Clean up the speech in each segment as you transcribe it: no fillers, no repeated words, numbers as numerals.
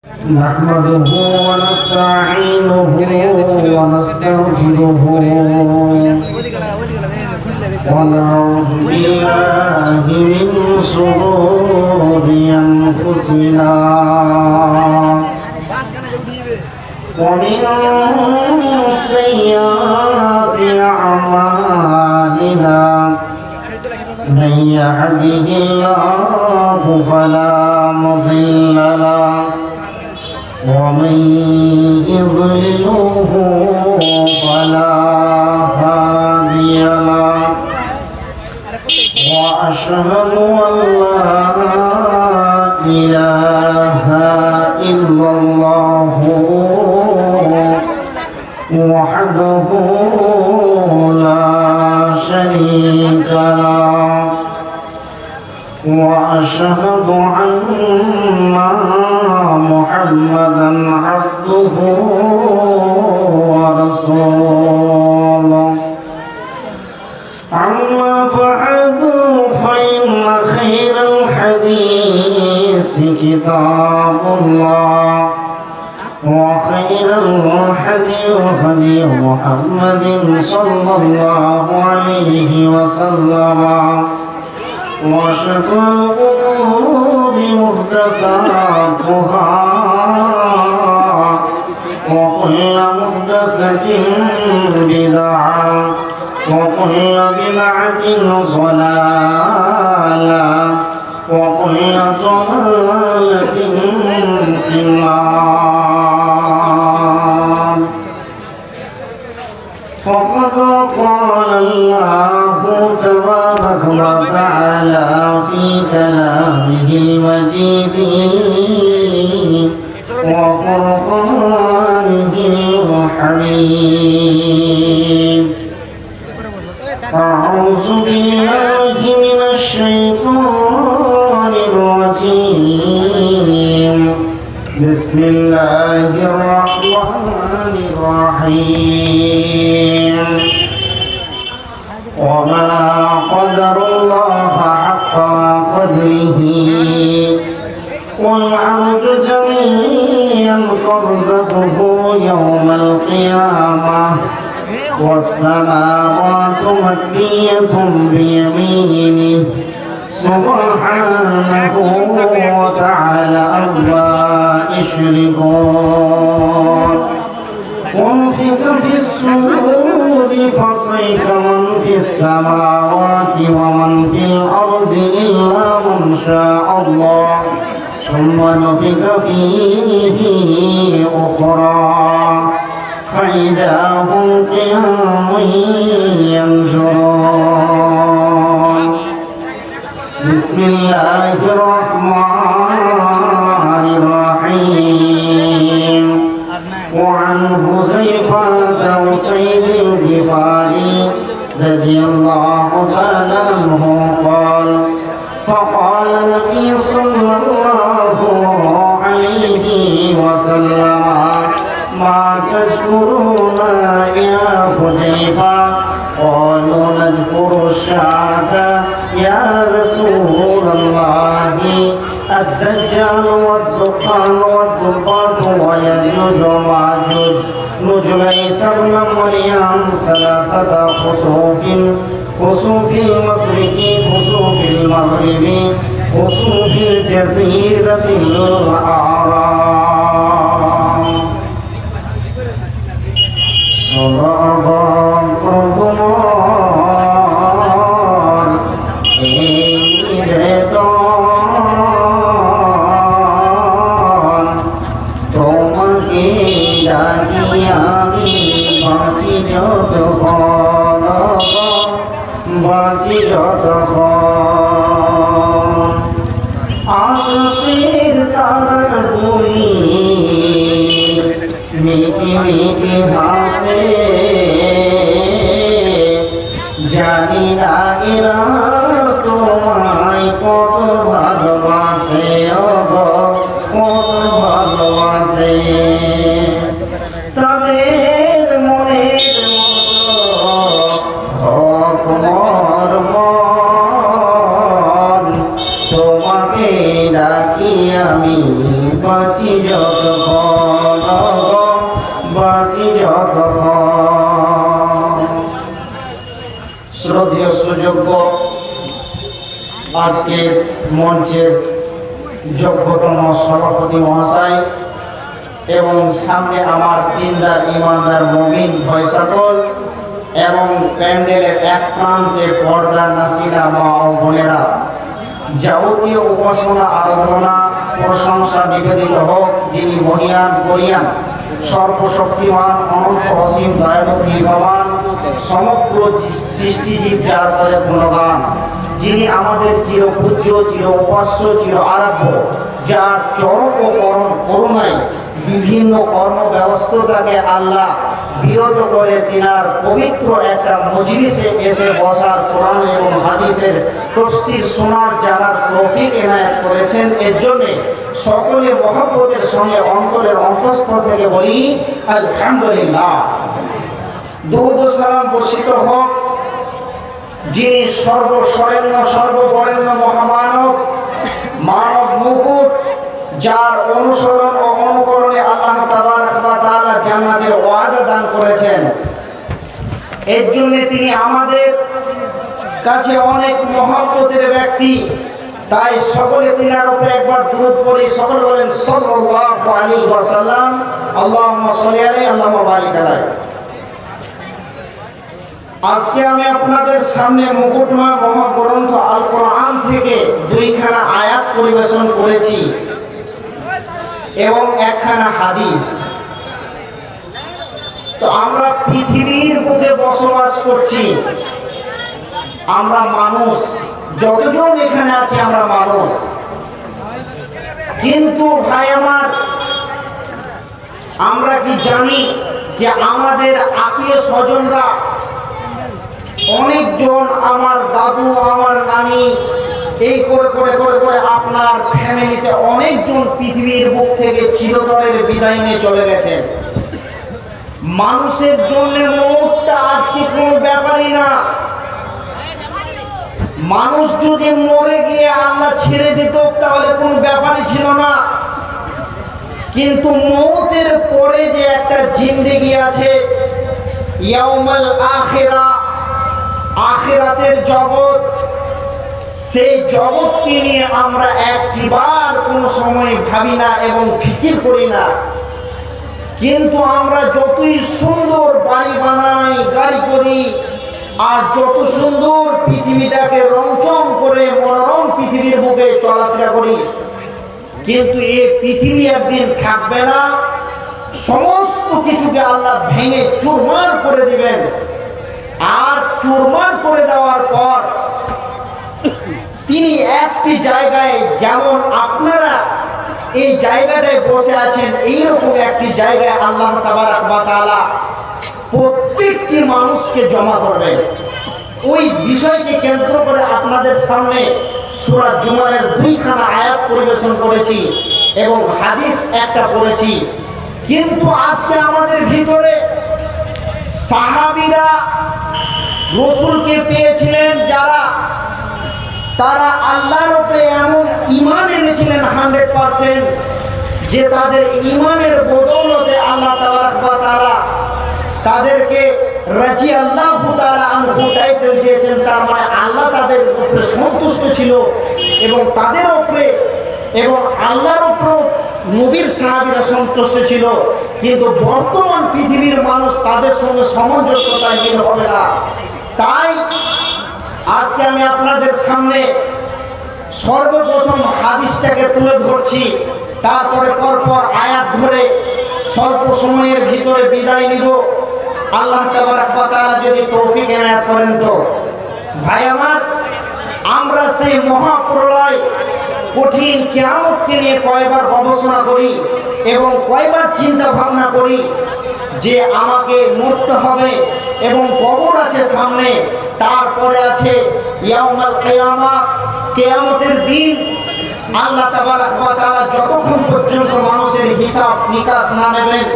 نحمده ونستعينه ونستغفره ونعوذ بالله من شرور أنفسنا ومن سيئات أعمالنا من يهده الله فلا مضل له ومن يضلله فلا هادي له وأشهد أن لا إله إلا الله وحده لا شريك له وأشهد أن محمدا عبده ورسوله أما بعد فإن خير الحديث كتاب الله وخير الهدي هدي محمد صلى الله عليه وسلم وشر الأمور محدثاتها وكل محدثة بدعة وكل بدعة ضلالة وكل ضلالة في النار. فقد قال الله تبارك وتعالى في كلامه المجيد وقرآنه الحميد. أعوذ بالله من الشيطان الرجيم. بسم الله الرحمن الرحيم. وما قدر الله حق قدره والأرض جميعا قبضته يوم القيامة والسماوات مطوية بيمينه سبحانه وتعالى عما يشركون. ونفخ في الصور فصعق من في السماوات ومن في الأرض إلا من شاء الله ثم نفخ فيه أخرى فإذا هم قيام ينظرون. بسم الله الرحمن الرحيم. وعن حذيفة أسيد الغفاري رضي الله تعالى عنه قال فقال النبي صلى الله عليه وسلم ما تذكرون يا حذيفة؟ قالوا نذكر الشاة يا رسول الله. الدجال والدخان والضباط ويجوج وماجوج نجم عيسى ابن مريم ثلاثة خسوف المشرق خسوف المغرب خسوف الجزيرة الأعراب. صدق বাঁচি যতক্ষণ আকাশের তারাগুলি মিটি মিটি হাসে জানি না এরা তোমায় কত ভালোবাসে কত ভালোবাসে। তাদের মনের তোমাকে ডাকি আমি বাঁচি যতক্ষণ বাঁচি যতক্ষণ। শ্রদ্ধেয় সুযোগ্য আজকের মঞ্চের যোগ্যতম সভাপতি মহাশয় এবং সামনে আমার দিনদার ইমানদার মুমিন ভাই সকল এবং প্যান্ডেলের এক প্রান্তে পর্দা নাসিরা মা ও বোনেরা, যাবতীয় উপাসনা আরাধনা প্রশংসা নিবেদিত হোক যিনি মহিয়ান বলিয়ান সর্বশক্তিমান অনন্ত অসীম দয়ালু নির্ভবান সমগ্র সৃষ্টিজীব যার করে গুণগান, যিনি আমাদের চিরপূজ্য চির উপাস্য চির আরাধ্য, যার চরম ও পরম করুণায় বিভিন্ন কর্মব্যবস্থাকে আল্লাহ বিরত করে তিনার পবিত্র একটা মজলিসে এসে বসার কোরআন এবং হাদিসের তাফসীর শোনার জানার তৌফিক এনায়েত করেছেন। এর জন্য সকলে মহব্বতের সঙ্গে অন্তরের অন্তঃস্থল থেকে বলি আলহামদুলিল্লাহ। দরুদ ও সালাম বর্ষিত হোক যিনি সর্বশরণ্য সর্ববরেণ্য মহামানব মানব মুকুট, যার অনুসরণ ও অনুকরণে আল্লাহ তাবারক ওয়া তাআলা জান্নাতের ওয়াদা দান করেছেন। এর জন্য তিনি আমাদের কাছে অনেক মহব্বতের ব্যক্তি, তাই সকলে তিনার উপরে একবার দুরূদ পড়ি। সকলে বলেন সাল্লাল্লাহু আলাইহি ওয়াসাল্লাম, আল্লাহুম্মা সাল্লি আলাইহি আল্লাহুম্মা বারিক আলাইহি। আজকে আমি আপনাদের সামনে মুকুটময় মহাগ্রন্থ আল কোরআন থেকে দুইখানা আয়াত পরিবেশন করেছি এবং একখানা হাদিস। তো আমরা পৃথিবীর বুকে বসবাস করছি, আমরা মানুষ, যতজন এখানে আছি আমরা মানুষ, কিন্তু ভাই আমার আমরা কি জানি যে আমাদের আত্মীয় স্বজনরা অনেকজন, আমার দাদু আমার নানি, এই করে করে করে করে আপনার ফ্যামিলিতে অনেকজন পৃথিবীর বুক থেকে চিরতরের বিদায় নিয়ে চলে গেছেন। মানুষের জন্য মৌতটা আজকে কোনো ব্যাপারই না। মানুষ যদি মরে গিয়ে আল্লাহ ছেড়ে দিত তাহলে কোনো ব্যাপারই ছিল না, কিন্তু মৌতের পরে যে একটা জিন্দেগি আছে, ইয়াউমাল আখিরা, আখিরাতের জগৎ, সেই জগৎকে নিয়ে আমরা একটিবার কোনো সময় ভাবি না এবং ফিকির করি না। কিন্তু আমরা যতই সুন্দর বাড়ি বানাই, গাড়ি করি, আর যত সুন্দর পৃথিবীটাকে রংচং করে মনোরম পৃথিবীর বুকে চলাফেরা করি, কিন্তু এই পৃথিবী একদিন থাকবে না। সমস্ত কিছুকে আল্লাহ ভেঙে চুরমার করে দিবেন, আর চুরমার করে দেওয়ার পর তিনি একটি জায়গায়, যেমন আপনারা এই জায়গাটায় বসে আছেন, এইরকম একটি জায়গায় আল্লাহ তাবারক ওয়া তাআলা প্রত্যেকটি মানুষকে জমা করবেন। ওই বিষয়কে কেন্দ্র করে আপনাদের সামনে সূরা জুমারের দুইখানা আয়াত পরিবেশন করেছি এবং হাদিস একটা পড়েছি। কিন্তু আজকে আমাদের ভিতরে সাহাবীরা রাসূলকে পেয়েছিলেন যারা, তারা আল্লাহর উপরে এমন ঈমান এনেছিলেন 100% যে তাদের ঈমানের বদৌলতে আল্লাহ তাবারক ওয়া তাআলা তাদেরকে রাদিয়াল্লাহু তাআলা আনহু টাইটেল দিয়েছেন। তার মানে আল্লাহ তাদের উপরে সন্তুষ্ট ছিল এবং তাদের উপরে এবং আল্লাহর উপর নবীর সাহাবীরা সন্তুষ্ট ছিল। কিন্তু বর্তমান পৃথিবীর মানুষ তাদের সঙ্গে সামঞ্জস্যতায় মিল হবে না। তাই আজকে আমি আপনাদের সামনে সর্বপ্রথম হাদিসটাকে তুলে ধরছি, তারপরে পরপর আয়াত ধরে স্বল্প সময়ের ভিতরে বিদায় নিব। আল্লাহ তাবারক ওয়া তাআলা যদি তৌফিক এনায়েত করেন তো। ভাই আমার, আমরা সেই মহাপ্রলয় কঠিন কিয়ামতকে নিয়ে কয়বার গবেষণা করি এবং কয়বার চিন্তা ভাবনা করি যে আমাকে মরতে হবে এবং কবর আছে সামনে, তারপরে আছে ইয়াউমাল কিয়ামাত, কিয়ামতের দিন। আল্লাহ তাবারক ওয়া তাআলা যতক্ষণ পর্যন্ত মানুষের হিসাব নিকাশ না নেবেন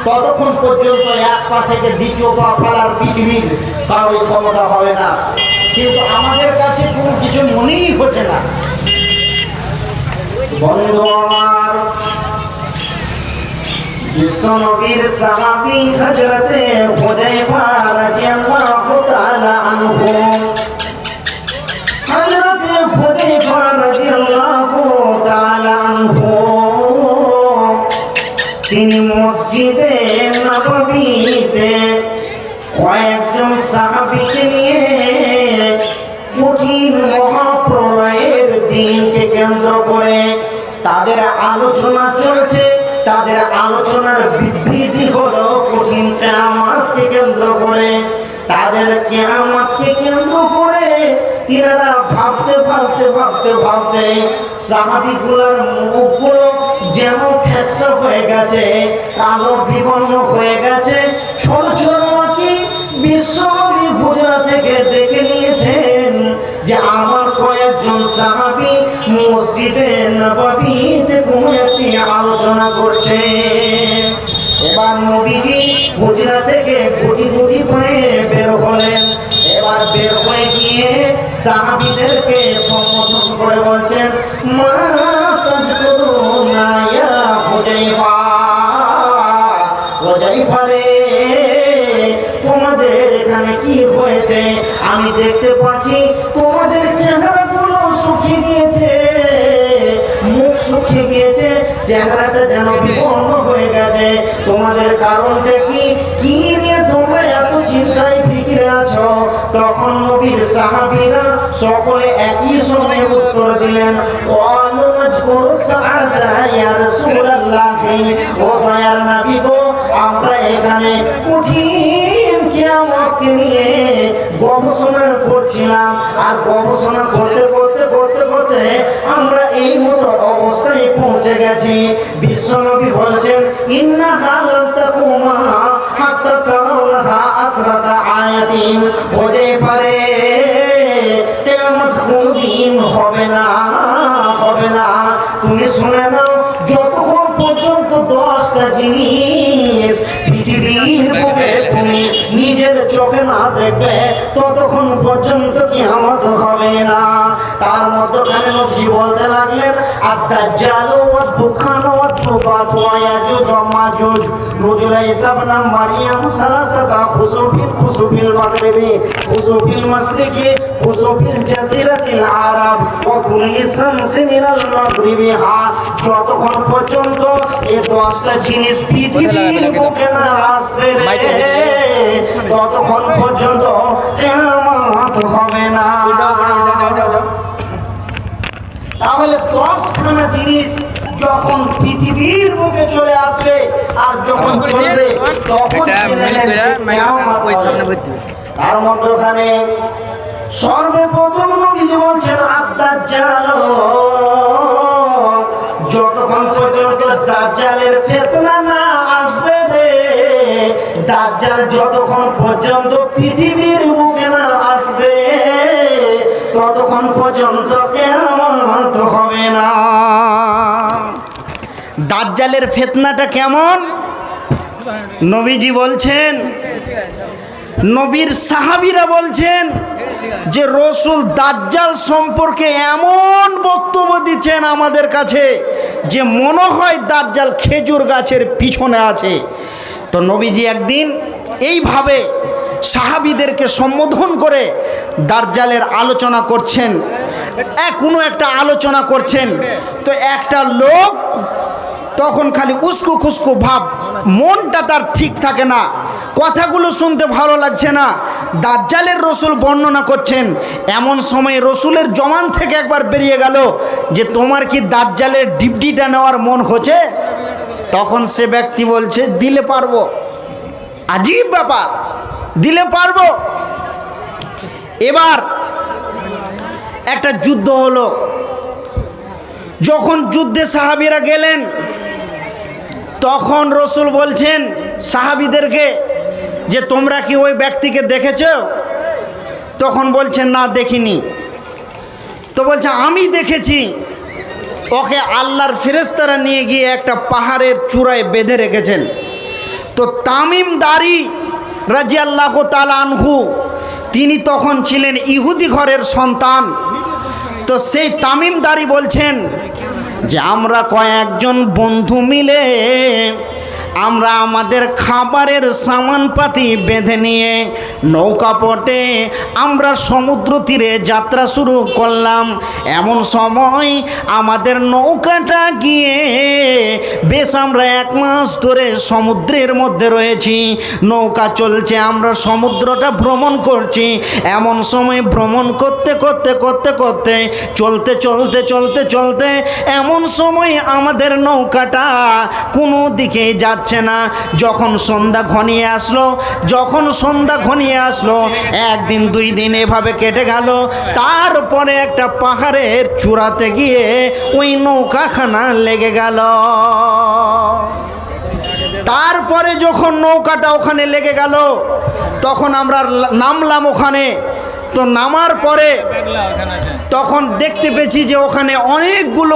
ততক্ষণ পর্যন্ত এক পা থেকে দ্বিতীয় পা ফেলার পৃথিবীর কারোর ক্ষমতা হবে না। কিন্তু আমাদের কাছে কোনো কিছু মনেই হচ্ছে না। বন্ধু আমার, বিশ্বনবীর সাহাবী হযরতে হুযায়ফা রাদিয়াল্লাহু তাআলা আনহু, হযরতে হুযায়ফা রাদিয়াল্লাহু তাআলা আনহু তিনি মসজিদে নববীতে কয়েকজন সাহাবীকে নিয়ে কঠিন মহাপ্রলয়ের দিনকে কেন্দ্র করে তাদের আলোচনা চলছে। তাদের আলোচনার বিবৃতি হলো কঠিন কিয়ামতকে কেন্দ্র করে। তাদের কিয়ামতকে কেন্দ্র করে তিনারা ভাবতে সাহাবীগুলোর মুখগুলো যেন ফ্যাকসা হয়ে গেছে, কালো বিবর্ণ হয়ে গেছে। ছোট ছোট কি বিশ্বনবী হুজরা থেকে দেখে নিয়েছেন যে আমার কয়েকজন সাহাবী মসজিদে নববীতে কোন একটি আলোচনা করছে। এবার নবীজি হুজরা থেকে গুটি গুটি পায়ে বের হলেন। এবার বের হয়ে গিয়ে সাহাবীদেরকে সম্বোধন করে বলছেন, মা তাজকুরুনা ইয়া হুযায়ফা, হুযায়ফা রে তোমাদের এখানে কি হয়েছে? আমি দেখতে পাচ্ছি তোমাদের চেহারাগুলো শুকিয়ে গিয়েছে, মুখ শুকিয়ে গিয়েছে, চেহারাটা যেন বিবর্ণ হয়ে গেছে। তোমাদের কারণটা কি? কি নিয়ে তোমরা এত চিন্তায় ফিকিরে আছো? তখন নবীর সাহাবীরা সকলে একই সঙ্গে উত্তর দিলেন, ক্বালু নাযকুরু সাআতা ইয়া রাসূলুল্লাহ, ও দয়ার নবী গো, আমরা এখানে কঠিন কিয়ামতকে নিয়ে গবেষণা করছিলাম। আর গবেষণা করতে আমরা এই মতো অবস্থায় পৌঁছে গেছি। বিশ্বনবী বলছেন, ইন্নাহা লাম তাকুমা হাত্তা তারাউনাহা আসরাতা আয়াতিন, হতে পারে কিয়ামত কোনদিন হবে না। তুমি শুনে নাও, যতক্ষণ পর্যন্ত 10টা জিনিস পৃথিবীর বুকে তুমি নিজের চোখে না দেখবে ততক্ষণ পর্যন্ত কিয়ামত হবে না। তার মধ্যখানে নবী বলতে লাগলেন, আদ-দাজ্জাল ওয়া দুখান ওয়া তুবাত ওয়া ইয়াজুজ ওয়া মাজুজ নুজুলা ঈসা ইবনে মারইয়াম সালাসাতা খুসুফিল মাগরিবি খুসুফিল মাশরিকি খুসুফিল জাজিরাতিল আরব ওয়া কুল্লি শামসি মিনাল মাগরিবি। যতক্ষণ পর্যন্ত এই 10টা জিনিস পৃথিবীর বুকে না আসবে ততক্ষণ পর্যন্ত কিয়ামত হবে না। তাহলে 10খানা জিনিস যখন পৃথিবীর বুকে চলে আসবে আর যখন চলবে তখন তার মধ্যখানে সর্বপ্রথম নবীজি বলছেন, আদ-দাজ্জাল, যতক্ষণ পর্যন্ত দাজ্জালের ফিতনা না আসবে রে, দাজ্জাল যতক্ষণ পর্যন্ত পৃথিবীর বুকে না আসবে ততক্ষণ পর্যন্ত কিয়ামত হবে না। দাজ্জালের ফিতনাটা কেমন? নবীজি বলছেন, নবীর সাহাবীরা বলছেন যে রাসূল দাজ্জাল সম্পর্কে এমন বক্তব্য দিচ্ছেন আমাদের কাছে যে মনে হয় দাজ্জাল খেজুর গাছের পিছনে আছে। তো নবীজি একদিন এইভাবে সাহাবীদেরকে সম্বোধন করে দাজ্জালের আলোচনা করছেন, কোনো একটা আলোচনা করছেন। তো একটা লোক তখন খালি উস্কু খুস্কু ভাব, মনটা তার ঠিক থাকে না, কথাগুলো শুনতে ভালো লাগছে না। দাজ্জালের রাসূল বর্ণনা করছেন। এমন সময় রাসূলের জবান থেকে একবার বেরিয়ে গেল যে তোমার কি দাজ্জালের ডিপটিটা নেওয়ার মন হচ্ছে? তখন সে ব্যক্তি বলছে, দিলে পারবো। আজীব ব্যাপার, দিলে পারবো। এবার একটা যুদ্ধ হলো। যখন যুদ্ধে সাহাবীরা গেলেন তখন রাসূল বলছেন সাহাবীদেরকে যে তোমরা কি ওই ব্যক্তিকে দেখেছো? তখন বলছেন, না দেখিনি। তো বলছে, আমি দেখেছি। ওকে আল্লাহর ফেরেশতারা নিয়ে গিয়ে একটা পাহাড়ের চূড়ায় বেঁধে রেখেছেন। তো তামিম দারি রাদিয়াল্লাহু তাআলা আনহু তিনি তখন ছিলেন ইহুদি ঘরের সন্তান। তো সেই তামিম দারি বলছেন যে আমরা কয়েকজন বন্ধু মিলে আমরা আমাদের খাবারের সামানপাতি বেঁধে নিয়ে নৌকা পটে আমরা সমুদ্র তীরে যাত্রা শুরু করলাম। এমন সময় আমাদের নৌকাটা গিয়ে বেশ আমরা 1 মাস ধরে সমুদ্রের মধ্যে রয়েছি, নৌকা চলছে, আমরা সমুদ্রটা ভ্রমণ করছি। এমন সময় ভ্রমণ করতে করতে করতে করতে চলতে চলতে চলতে চলতে এমন সময় আমাদের নৌকাটা কোনো দিকে যাচ্ছে না। যখন সন্ধ্যা ঘনিয়ে আসলো, 1 দিন 2 দিন এভাবে কেটে গেল। তারপরে একটা পাহাড়ের চূড়াতে গিয়ে ওই নৌকাখানা লেগে গেল। তারপরে যখন নৌকাটা ওখানে লেগে গেল তখন আমরা নামলাম ওখানে। তো নামার পরে তখন দেখতে পেয়েছি যে ওখানে অনেকগুলো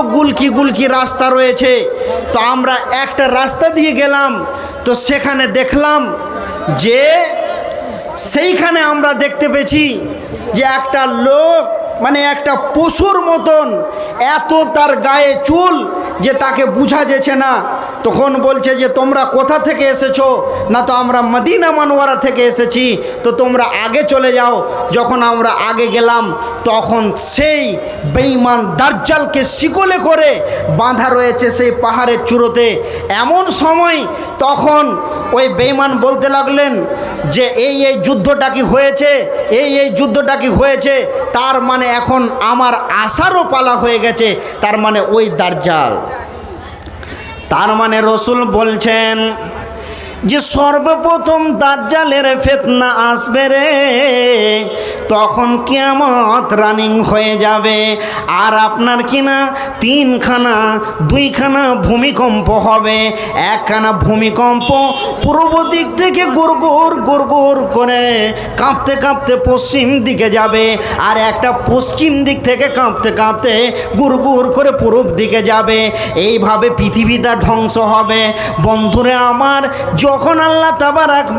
গুলকি রাস্তা রয়েছে। তো আমরা একটা রাস্তা দিয়ে গেলাম, তো সেখানে দেখলাম যে সেইখানে আমরা দেখতে পেয়েছি যে একটা লোক, মানে একটা পশুর মতন, এত তার গায়ে চুল যে তাকে বোঝা যাচ্ছে না। তখন বলছে যে তোমরা কোথা থেকে এসেছো? না, তো আমরা মদিনা মনোয়ারা থেকে এসেছি, তো তোমরা আগে চলে যাও। যখন আমরা আগে গেলাম তখন সেই বেঈমান দাজ্জালকে শিকলে করে বাঁধা রয়েছে সেই পাহাড়ের চূড়োতে। এমন সময় তখন ওই বেঈমান বলতে লাগলেন যে এই যুদ্ধটা কি হয়েছে, এই যুদ্ধটা কি হয়েছে, তার মানে এখন আমার আসারও পালা হয়ে গেছে, তার মানে ওই দাজ্জাল। তার মানে রসুল বলছেন যে সর্বপ্রথম দাজ্জালের ফিতনা আসবে রে, তখন কিয়ামত রানিং হয়ে যাবে। আর আপনার কিনা 3খানা 2খানা ভূমিকম্প হবে। একখানা ভূমিকম্প পূর্ব দিক থেকে গুড়গুড় করে কাঁপতে কাঁপতে পশ্চিম দিকে যাবে, আর একটা পশ্চিম দিক থেকে কাঁপতে কাঁপতে গুড়গুড় করে পূর্ব দিকে যাবে। এইভাবে পৃথিবীটা ধ্বংস হবে। বন্ধুরে আমার, যখন আল্লাহ তাবারাক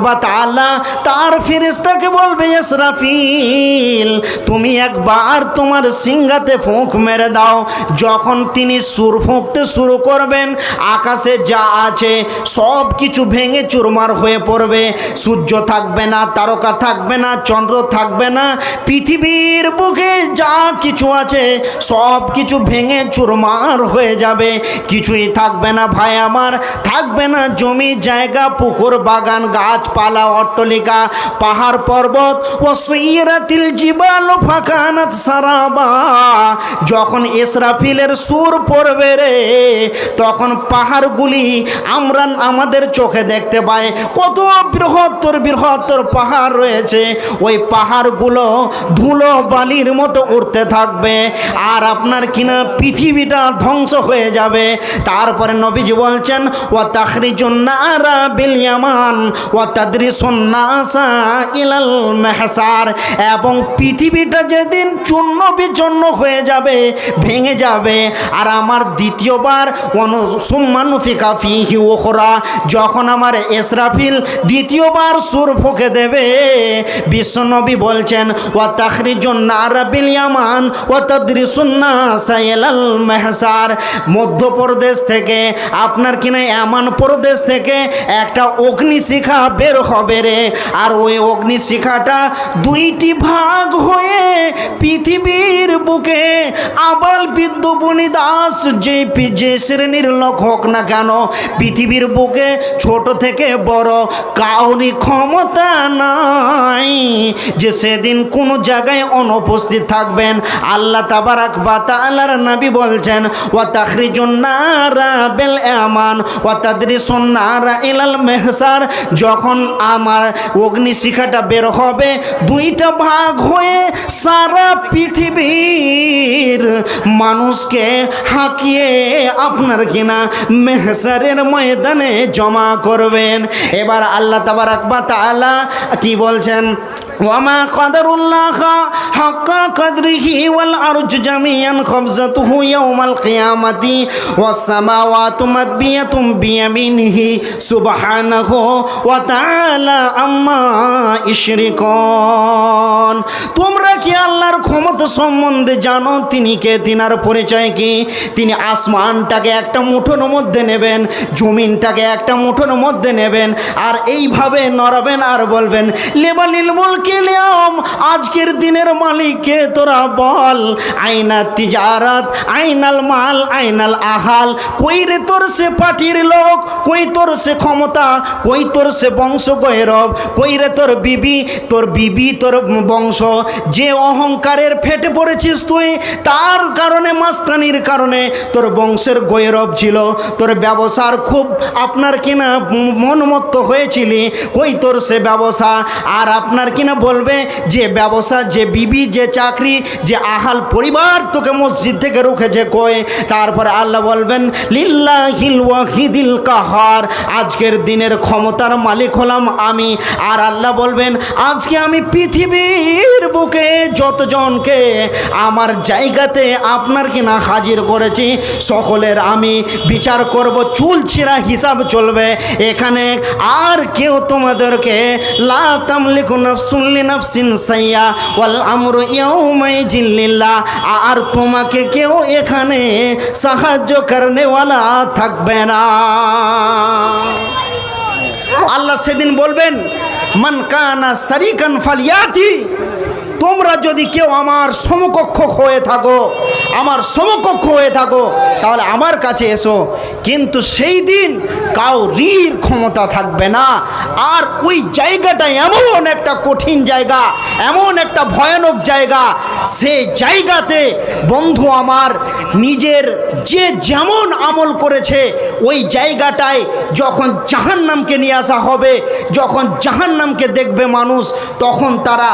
ওয়া তাআলা তার ফেরেশতাকে বলবে ইসরাফিল তুমি একবার তোমার সিংহাতে ফুঁক মেরে দাও, যখন তিনি সুর ফুঁকতে শুরু করবেন আকাশে যা আছে সব কিছু ভেঙে চুরমার হয়ে পড়বে। সূর্য থাকবে না, তারকা থাকবে না, চন্দ্র থাকবে না, পৃথিবীর বুকে যা কিছু আছে সব কিছু ভেঙে চুরমার হয়ে যাবে। কিছুই থাকবে না ভাই আমার, থাকবে না জমি জায়গা, পুকুর বাগান, গাছপালা, অট্টালিকা, পাহাড় পর্বত। ওয়াসইরাতিল জিবালু ফাকানাত সারাবা, যখন ইসরাফিলের সুর পড়বে রে তখন পাহাড়গুলি আমরা আমাদের চোখে দেখতে পাই, কত বৃহত্তর পাহাড় রয়েছে, ওই পাহাড়গুলো ধুলো বালির মতো উঠতে থাকবে, আর আপনার কিনা পৃথিবীটা ধ্বংস হয়ে যাবে। তারপরে নবীজি বলছেন ওয়া তাখরিজুন নারা বিল ইয়ামান ওয়া তাদরিসুন নাসা ইলাল মাহসার, এবং পৃথিবীটা যেদিন চূর্ণ বিচূর্ণ হয়ে যাবে, ভেঙে যাবে, আর আমার দ্বিতীয়বার সুম্মানুফিকা ফিহি উখরা, যখন আমার ইসরাফিল দ্বিতীয়বার সুর ফুঁকে দেবে, বিশ্বনবী বলছেন ওয়া তাখরিজুন নারা বিল ইয়ামান ওয়া তাদরিসুন নাসা ইলাল মাহসার, মধ্যপ্রদেশ থেকে আপনার কিনা এমন প্রদেশ থেকে একটা অগ্নিশিখা বের হবে রে, আর ওই অগ্নিশিখাটা 2টি ভাগ হয়ে পৃথিবীর বুকে আবাল বৃদ্ধ বনিদাস যে শ্রেণীর লোক হোক না কেন, পৃথিবীর বুকে ছোট থেকে বড় কাউরি ক্ষমতা নাই যে সেদিন কোনো জায়গায় অনুপস্থিত থাকবেন। আল্লাহ তাবারাক ওয়া তাআলার নবী বলছেন ওয়া তাখরিজুন নারা বিল ইয়ামান ওয়া তাদরিসুন নারা ইলাল মাহসার, যখন আমার অগ্নিশিখাটা বের হবে 2টা ভাগ হয়ে সারা পৃথিবীর মানুষকে হাঁকিয়ে আপনার কিনা মেহসারের ময়দানে জমা করবেন। এবার আল্লাহ তাবারাক ওয়া তাআলা কি বলছেন ওয়ামা কাদারুল্লাহ হাক্কা কদরিহি ওয়াল আরজু জামিআন কবজাতুহু ইয়াউমাল কিয়ামাতি ওয়াস সামাওয়াতু মাতবিয়াতুম বিয়ামিনিহি সুবহানাহু ওয়া তাআলা আম্মা ইশরিকুন। তোমরা কি আল্লাহর ক্ষমতা সম্বন্ধে জানো? তিনি কে? তিনার পরিচয় কি? তিনি আসমানটাকে একটা মুঠোর মধ্যে নেবেন, জমিনটাকে একটা মুঠোর মধ্যে নেবেন, আর এইভাবে নড়াবেন আর বলবেন লেবালিল মুলক আজকের দিনের মালিককে তোরা বল। আইনা তিজারাত আইনাল মাল আইনাল আহাল। কই রে তোর সে পার্টির লোক, কই তোর সে ক্ষমতা, কই তোর সে বংশ গৈরব, কই রে তোর বিবি, তোর বংশ। যে অহংকারের ফেটে পড়েছিস তুই, তার কারণে মাস্তানির কারণে তোর বংশের গৈরব ছিল, তোর ব্যবসার খুব আপনার কিনা মনমত্ত হয়েছিলি, কই তোর সে ব্যবসা। আর আপনার কিনা বলবে যে ব্যবসা, যে বিবি, যে চাকরি, যে আহাল পরিবার তোকে মসজিদ থেকে রুখেছে কই? তারপরে আল্লাহ বলবেন লিল্লাহিল ওয়াহিদিল কাহার, আজকের দিনের ক্ষমতার মালিক হলাম আমি। আর আল্লাহ বলবেন আজকে আমি পৃথিবীর বুকে যতজনকে আমার জায়গাতে আপনার কিনা হাজির করেছি সকলের আমি বিচার করব, চুল ছিঁড়া হিসাব চলবে এখানে। আর কেউ তোমাদেরকে লা তামলিকু নাফসুন লিনাফসিন সাইয়্যা ওয়াল আমরু ইয়াউমাইযিন লিল্লাহ, আর তোমাকে কেউ এখানে সাহায্য করনেওয়ালা থাকবে না। আল্লাহ সেদিন বলবেন মান কানা সারিকান ফালিয়াতি, তোমরা যদি কেউ আমার সমকক্ষ হয়ে থাকো, আমার সমকক্ষ হয়ে থাকো, তাহলে আমার কাছে এসো। কিন্তু সেই দিন কাউরির ক্ষমতা থাকবে না। আর ওই জায়গাটা এমন একটা কঠিন জায়গা, এমন একটা ভয়ানক জায়গা, সে জায়গাতে বন্ধু আমার নিজের যে যেমন আমল করেছে ওই জায়গাটায় যখন জাহান্নামকে নিয়ে আসা হবে, যখন জাহান্নামকে দেখবে মানুষ, তখন তারা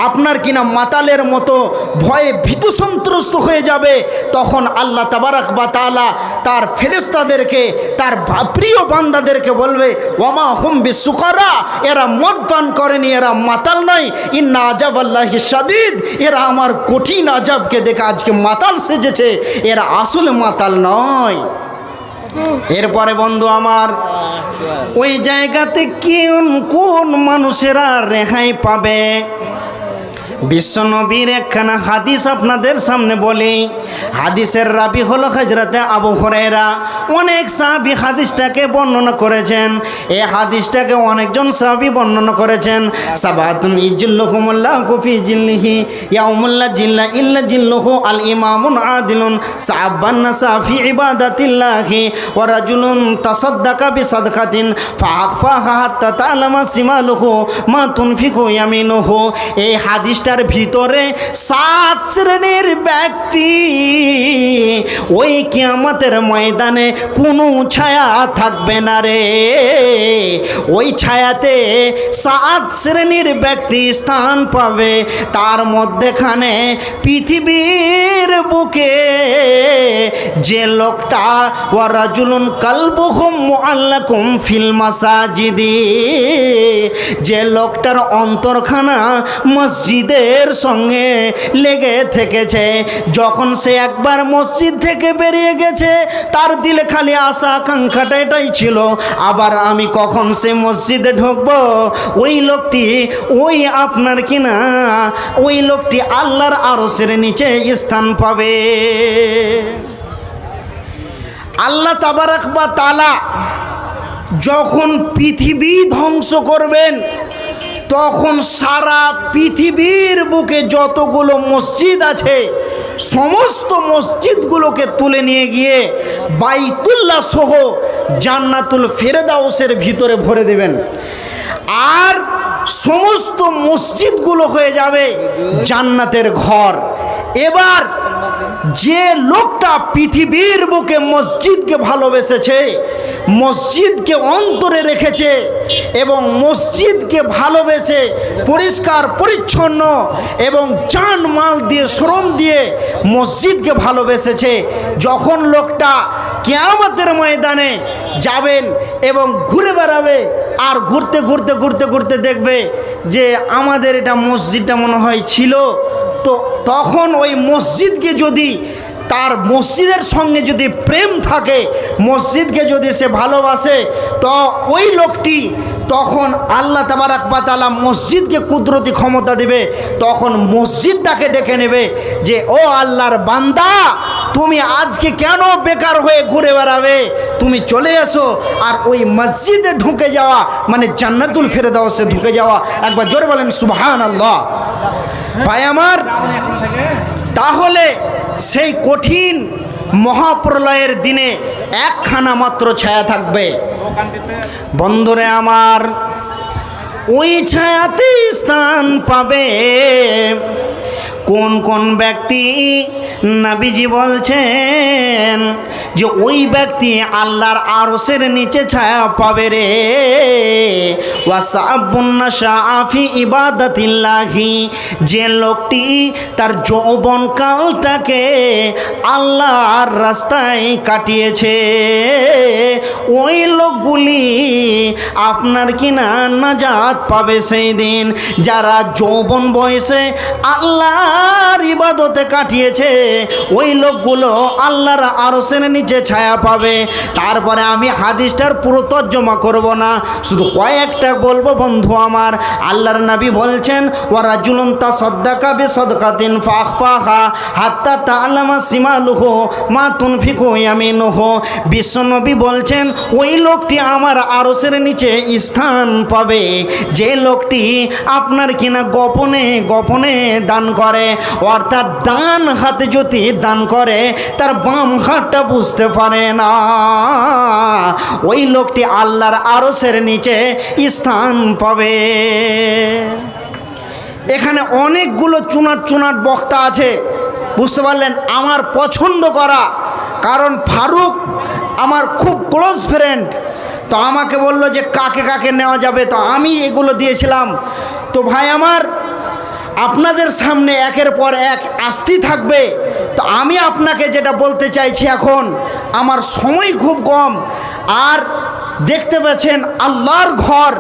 আপনার কিনা মাতালের মতো ভয়ে ভীতু সন্ত্রস্ত হয়ে যাবে। তখন আল্লাহ তাবারাক ওয়া তাআলা তার ফেরেশতাদেরকে, তার প্রিয় বান্দাদেরকে বলবে ওয়ামা হুম বিসুকারা, এরা মদ পান করেনি, এরা মাতাল নয়। ইন্না আযাবাল্লাহি শাদীদ, এরা আমার কঠিন আযাবকে দেখে আজকে মাতাল সেজেছে, এরা আসলে মাতাল নয়। এরপরে বন্ধু আমার ওই জায়গাতে কোন মানুষেরা রেহাই পাবে? বিশ্বনবীর একখানা হাদিস আপনাদের সামনে বলি। হাদিসের রাবি হলো হযরতে আবু হুরায়রা। অনেক সাহাবী হাদিসটাকে বর্ণনা করেছেন। এই হাদিসটাকে অনেকজন সাহাবী বর্ণনা করেছেন। সাবাতুন ইজ্জুল্লাহুমুল্লাহু ফি জিল্লিহি ইয়াউমুল্লা জিল্লা ইল্লা জিল্লুহু আল ইমামুন আদিলুন সাআবান নাসা ফি ইবাদাতিল্লাহি ওয়া রাজুলুন তাসাদদাকা বিসাদকাতিন ফাআখফাহা হাত্তা তা'লামা সিমালুহু মা তুনফিকু ইয়ামিনুহু। এই হাদিসটার ভিতরে 7 শ্রেণীর ব্যক্তি ওই কিয়ামতের ময়দানে কোনো ছায়া থাকবে না রে। ওই ছায়াতে 7 শ্রেণীর ব্যক্তি স্থান পাবে। তার মধ্যেখানে পৃথিবীর বুকে যে লোকটা ওয়া রাজুলুন কালবুহুম মুআল্লাকুম ফিল মাসাজিদি, যে লোকটার অন্তরখানা মসজিদের সঙ্গে লেগে থেকেছে। যখন সে একবার মসজিদ থেকে বেরিয়ে গেছে তার দিলে খালি আশা আকাঙ্ক্ষাটা এটাই ছিল, আবার আমি কখন সে মসজিদে ঢুকবো। ওই লোকটি আপনার কিনা ওই লোকটি আল্লাহর আরশের নিচে স্থান পাবে। আল্লাহ তাবারাক ওয়া তাআলা যখন পৃথিবী ধ্বংস করবেন তখন সারা পৃথিবীর বুকে যতগুলো মসজিদ আছে সমস্ত মসজিদগুলোকে তুলে নিয়ে গিয়ে বাইতুল্লাহ সহ জান্নাতুল ফেরদাউসের ভিতরে ভরে দেবেন। আর সমস্ত মসজিদগুলো হয়ে যাবে জান্নাতের ঘর। এবার যে লোকটা পৃথিবীর বুকে মসজিদকে ভালোবেসেছে, মসজিদকে অন্তরে রেখেছে এবং মসজিদকে ভালোবেসে পরিষ্কার পরিচ্ছন্ন এবং জান মাল দিয়ে শ্রম দিয়ে মসজিদকে ভালোবেসেছে, যখন লোকটা কিয়ামতের ময়দানে যাবেন এবং ঘুরে বেড়াবে আর ঘুরতে ঘুরতে ঘুরতে ঘুরতে দেখবে যে আমাদের এটা মসজিদটা মনে হয় ছিল, তো তখন ওই মসজিদকে যদি তার মসজিদের সঙ্গে যদি প্রেম থাকে, মসজিদকে যদি সে ভালোবাসে, তো ওই লোকটি তখন আল্লাহ তাবারাক ওয়া তাআলা মসজিদকে কুদরতি ক্ষমতা দেবে, তখন মসজিদটাকে ডেকে নেবে যে ও আল্লাহর বান্দা, তুমি আজকে কেন বেকার হয়ে ঘুরে বেড়াবে, তুমি চলে এসো। আর ওই মসজিদে ঢুকে যাওয়া মানে জান্নাতুল ফেরদাউসে ঢুকে যাওয়া। একবার জোরে বলেন সুবহানাল্লাহ। ভাই আমার, তাহলে সেই কঠিন মহাপ্রলয়ের দিনে একখানা মাত্র ছায়া থাকবে। বন্ধুরে আমার, ওই ছায়াতে স্থান পাবে কোন কোন ব্যক্তি? নবীজি বলছেন যে ওই ব্যক্তি আল্লাহর আরশের নিচে ছায়া পাবে রে। ওয়াসাবুন নাশাফি ইবাদাতিল্লাহি, যে লোকটি তার যৌবনকালটাকে আল্লাহর রাস্তায় কাটিয়েছে, ওই লোকগুলি আপনার কিনা নাজাত পাবে সেই দিন। যারা যৌবন বয়সে আল্লাহর ইবাদতে কাটিয়েছে, ওই লোকগুলো আল্লাহর আরশের নিচে ছায়া পাবে। তারপরে আমি হাদিসটার পুরো তর্জমা করব না, শুধু কয়েকটা বলবো বন্ধু আমার। আল্লাহর নবী বলছেন ওয়া রাজুলুন তাসাদ্দাকা বিসাদকাতিন ফাখফাহা হাত্তা তাআলামা শিমালুহু মা তুনফিকু ইয়ামিনুহু। বিশ্বনবী বলছেন ওই লোকটি আমার আরশের নিচে স্থান পাবে, যে লোকটি আপনার কিনা গোপনে গোপনে দান করে, অর্থাৎ ডান হাতে যদি দান করে তার বাম হাতটা বুঝতে পারে না, ওই লোকটি আল্লাহর আরশের নিচে স্থান পাবে। এখানে অনেকগুলো চুনাট চুনাট বক্তা আছে, বুঝতে পারলেন? আমার পছন্দ করা, কারণ ফারুক আমার খুব ক্লোজ ফ্রেন্ড, তো আমাকে বললো যে কাকে কাকে নেওয়া যাবে, তো আমি এগুলো দিয়েছিলাম। তো ভাই আমার, আপনাদের সামনে একের পর এক আসতেই থাকবে। তো আমি আপনাকে যেটা বলতে চাইছি, এখন আমার সময় খুব কম, আর দেখতে পাচ্ছেন আল্লাহর ঘর,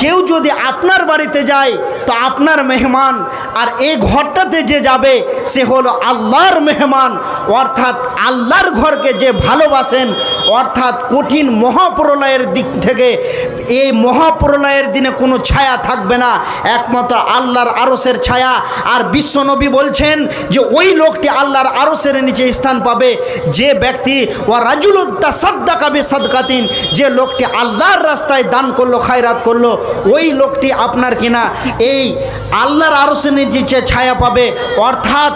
কেউ যদি আপনার বাড়িতে যায় তো আপনার মেহমান, আর এই ঘরটাতে যে যাবে সে হলো আল্লাহর মেহমান। অর্থাৎ আল্লাহর ঘরকে যে ভালোবাসেন, অর্থাৎ কঠিন মহাপ্রলয়ের দিক থেকে এই মহাপ্রলয়ের দিনে কোনো ছায়া থাকবে না, একমাত্র আল্লাহর আরশের ছায়া। আর বিশ্বনবী বলছেন যে ওই লোকটি আল্লাহর আরশের নিচে স্থান পাবে যে ব্যক্তি ওয়া রাজুলুন তাসাদ্দাকা বিসাদকাতিন, যে লোকটি আল্লাহর রাস্তায় দান করলো, খায়রাত করলো, ওই লোকটি আপনার কিনা এই আল্লাহর আরশের নিচে ছায়া পাবে। অর্থাৎ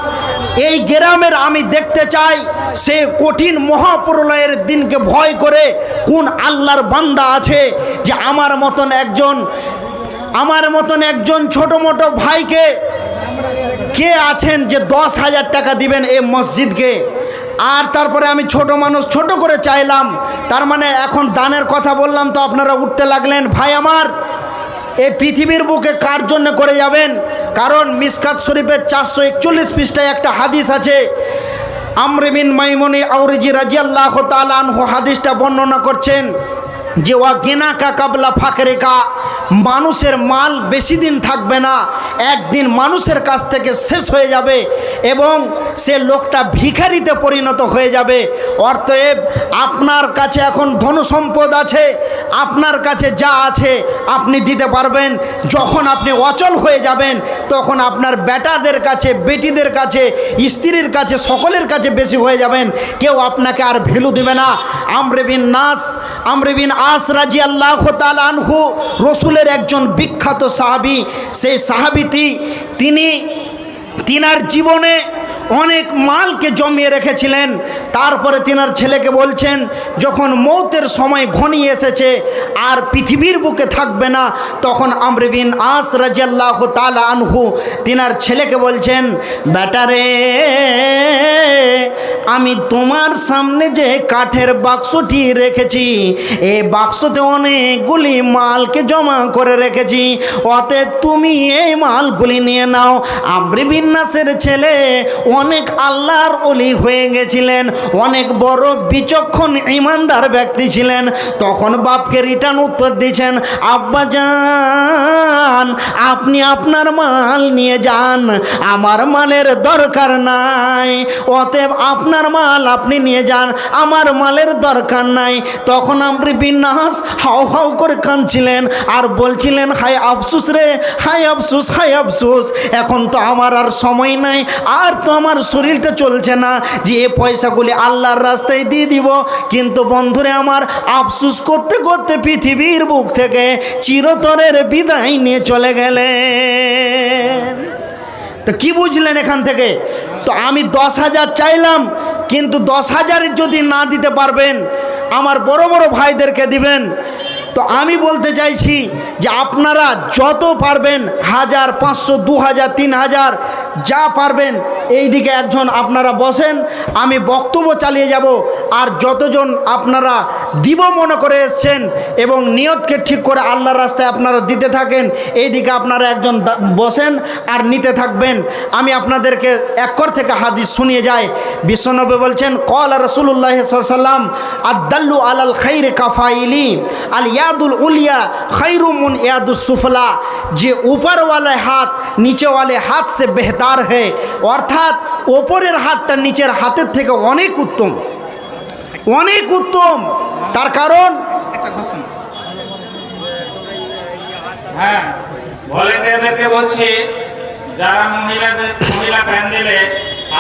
এই গ্রামের আমি দেখতে চাই সে কঠিন মহাপ্রলয়ের দিনকে ভয় করে কোন আল্লাহর বান্দা আছে যে আমার মতন একজন ছোট মোটো ভাইকে কে আছেন যে 10,000 টাকা দিবেন এই মসজিদকে। আর তারপরে আমি ছোট মানুষ ছোট করে চাইলাম, তার মানে এখন দানের কথা বললাম তো আপনারা উঠতে লাগলেন। ভাই আমার, এই পৃথিবীর বুকে কার জন্য করে যাবেন? কারণ মিসকাত শরীফের 441 পৃষ্ঠায় একটা হাদিস আছে, আমর বিন মাইমুন আওরজি রাদিয়াল্লাহু তাআলা আনহু হাদিসটা বর্ণনা করছেন যে ওয়া গিনাকা কাবলা ফাকরিকা, মানুষের মাল বেশি দিন থাকবে না, একদিন মানুষের কাছ থেকে শেষ হয়ে যাবে এবং সে লোকটা ভিখারিতে পরিণত হয়ে যাবে। অতএব আপনার কাছে এখন ধনসম্পদ আছে, আপনার কাছে যা আছে আপনি দিতে পারবেন, যখন আপনি অচল হয়ে যাবেন তখন আপনার বেটাদের কাছে, বেটিদের কাছে, স্ত্রীর কাছে, সকলের কাছে বেশি হয়ে যাবেন, কেউ আপনাকে আর ভ্যালু দেবে না। আমর বিন আস রাদিয়াল্লাহু তাআলা আনহু রাসূলের একজন বিখ্যাত সাহাবী, সেই সাহাবীটি তিনার জীবনে অনেক মালকে জমিয়ে রেখেছিলেন। তারপরে তিনার ছেলেকে বলছেন, যখন মৌতের সময় ঘনিয়ে এসেছে আর পৃথিবীর বুকে থাকবে না, তখন আমর বিন আস রাদিয়াল্লাহু তাআলা আনহু তিনার ছেলেকে বলছেন, বেটারে, আমি তোমার সামনে যে কাঠের বাক্সটি রেখেছি, এই বাক্সতে অনেকগুলি মালকে জমা করে রেখেছি, অতএব তুমি এই মালগুলি নিয়ে নাও। আমর বিন নাসের ছেলে অনেক আল্লাহর ওলি হয়ে গেছিলেন, অনেক বড় বিচক্ষণ ইমানদার ব্যক্তি ছিলেন। তখন বাপকে রিটার্ন উত্তর দিয়েছেন, আব্বাজান, আপনি আপনার মাল নিয়ে যান, আমার মালের দরকার নাই। অতএব আপনার মাল আপনি নিয়ে যান, আমার মালের দরকার নাই। তখন আমর বিন নাস হাউ হাউ করে কাঁদছিলেন আর বলছিলেন, হায় আফসোস রে, হায় আফসোস, হায় আফসোস, এখন তো আমার আর সময় নাই, আর তো আমার শরীরটা চলছে না যে এ পয়সাগুলি আল্লাহর রাস্তায় দিয়ে দিব। কিন্তু বন্ধুরে আমার, আফসোস করতে করতে পৃথিবীর বুক থেকে চিরতরের বিদায় নিয়ে চলে গেলেন। তো কি বুঝলেন এখান থেকে? তো আমি 10,000 চাইলাম, কিন্তু 10,000 যদি না দিতে পারবেন আমার বড় বড় ভাইদেরকে দিবেন। তো আমি বলতে চাইছি যে আপনারা যত পারবেন, 1000, 500, 2000, 3000 যা পারবেন, এই দিকে একজন আপনারা বসেন, আমি বক্তব্য চালিয়ে যাব। আর যতজন আপনারা দিব মনে করে এসছেন এবং নিয়তকে ঠিক করে আল্লাহর রাস্তায় আপনারা দিতে থাকেন, এই দিকে আপনারা একজন বসেন আর নিতে থাকবেন। আমি আপনাদেরকে একর থেকে হাদিস শুনিয়ে যাই। বিশ্বনবী বলছেন, ক্বালা রাসূলুল্লাহ সাল্লাল্লাহু আলাইহি ওয়াসাল্লাম, আদ-দাল্লু আলাল খাইরি কাফাইলি, আল ইয়াদুল উলিয়া খায়রুম মিন ইয়াদুস সুফলা, যে ऊपर वाले हाथ नीचे वाले हाथ से बेहतर है, অর্থাৎ ওপরের হাতটা নিচের হাতের থেকে অনেক উত্তম, অনেক উত্তম। তার কারণ হ্যাঁ, ভলেন্টিয়ারদেরকে বলছি, যারা মহিলা প্যান্ডেলে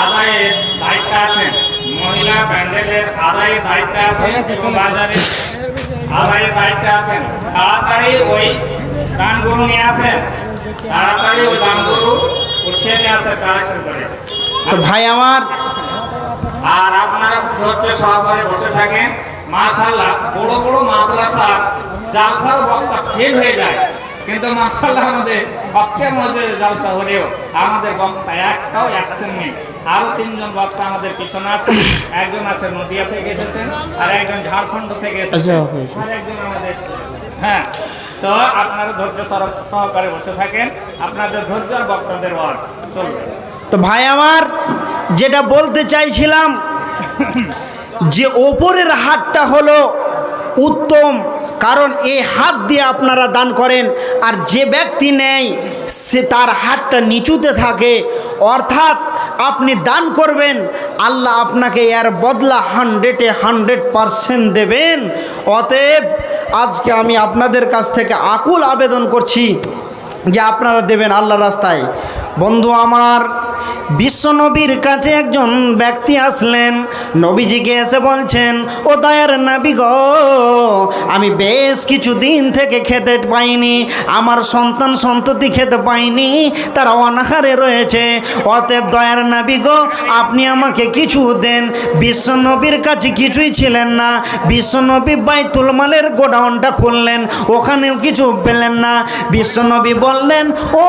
আদায়ের দায়িত্বে আছেন, মহিলা প্যান্ডেলের আদায়ের দায়িত্বে আছেন এবং বাজারে আদায়ের দায়িত্বে আছেন, তাড়াতাড়ি ওই দানগুলো নিয়ে আসেন, তাড়াতাড়ি ওই দানগুলো উঠিয়ে নিয়ে আসেন কালেকশন করে। তো ভাই আমার, আর আপনারা ধৈর্য সহকারে বসে থাকেন। মাশাআল্লাহ, বড় বড় মাদ্রাসা জালসার বক্তা ফেল হয়ে যায়, কিন্তু মাশাআল্লাহ আমাদের বক্তের মধ্যে জালসা হলেও আমাদের বক্তা একটাও অ্যাকশন নেই। আরো 3 জন বক্তা আমাদের পিছনে আছে, একজন আছে নদিয়া থেকে এসেছেন, আর একজন ঝাড়খণ্ড থেকে এসেছেন, আর একজন আমাদের। হ্যাঁ, তো আপনারা ধৈর্য সহকারে বসে থাকেন, আপনাদের ধৈর্য আর বক্তাদের ওয়াজ চলবে। তো ভাই আমার, যেটা বলতে চাইছিলাম যে ওপরের হাতটা হলো উত্তম, কারণ এই হাত দিয়ে আপনারা দান করেন, আর যে ব্যক্তি নেয় সে তার হাতটা নিচুতে থাকে, অর্থাৎ আপনি দান করবেন, আল্লাহ আপনাকে এর বদলা 100% দেবেন। অতএব আজকে আমি আপনাদের কাছ থেকে আকুল আবেদন করছি যে আপনারা দেবেন আল্লাহর রাস্তায়। বন্ধু আমার, বিশ্বনবীর কাছে একজন ব্যক্তি আসলেন, নবীজিকে এসে বলছেন, ও দয়ার নবী গো, আমি বেশ কিছু দিন থেকে খেতে পাইনি, আমার সন্তান সন্ততি খেতে পাইনি, তারা অনাহারে রয়েছে, অতএব দয়ার নবী গো, আপনি আমাকে কিছু দেন। বিশ্বনবীর কাছে কিছুই ছিলেন না। বিশ্বনবী বাইতুল মালের গোডাউনটা খুললেন, ওখানেও কিছু পেলেন না। বিশ্বনবী বললেন, ও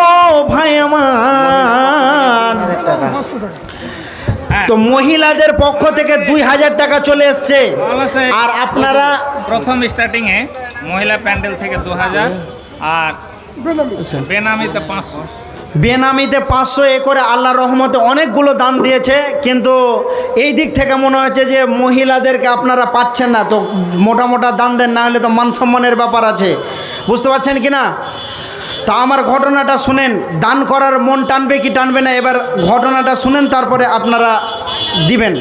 ভাই আমার, তো মহিলাদের পক্ষ থেকে 2000 টাকা চলে এসছে, আর আপনারা প্রথম স্টার্টিংয়ে মহিলা প্যান্ডেল থেকে 2000 আর বেনামিতে 500, বেনামিতে 500 এ করে আল্লাহর রহমতে অনেকগুলো দান দিয়েছে। কিন্তু এই দিক থেকে মনে হচ্ছে যে মহিলাদেরকে আপনারা পাচ্ছেন না, তো মোটা মোটা দান দেন, না হলে তো মান সম্মানের ব্যাপার আছে। বুঝতে পারছেন কি না? তা আমার ঘটনাটা শুনেন, দান করার মন টানবে কি টানবে না, এবার ঘটনাটা শুনেন, তারপরে আপনারা দিবেন।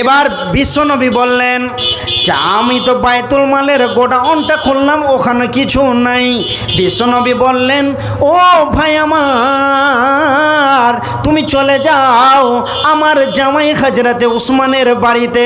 এবার বিশ্বনবী বললেন যে আমি তো বাইতুল মালের গোডাউনটা খুললাম, ওখানে কিছু নাই। বিশ্বনবী বললেন, ও ভাই আমার, তুমি চলে যাও আমার জামাই হযরতে উসমানের বাড়িতে।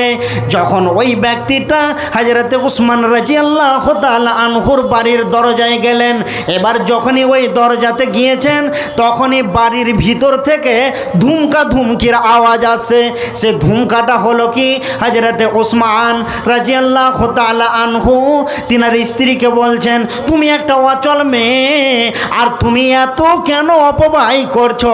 যখন ওই ব্যক্তিটা হযরতে উসমান রাদিয়াল্লাহু তাআলা আনহুর বাড়ির দরজায় গেলেন, এবার যখনই ওই দরজাতে গিয়েছেন, তখনই বাড়ির ভিতর থেকে ধুমকা ধুমকির আওয়াজ আসে। সে ধুমকাটা হলো কি, হযরতে ওসমান রাদিয়াল্লাহু তাআলা আনহু তিনার স্ত্রীকে বলছেন, তুমি একটা অচল মেয়ে আর তুমি এত কেন অপব্যয় করছো?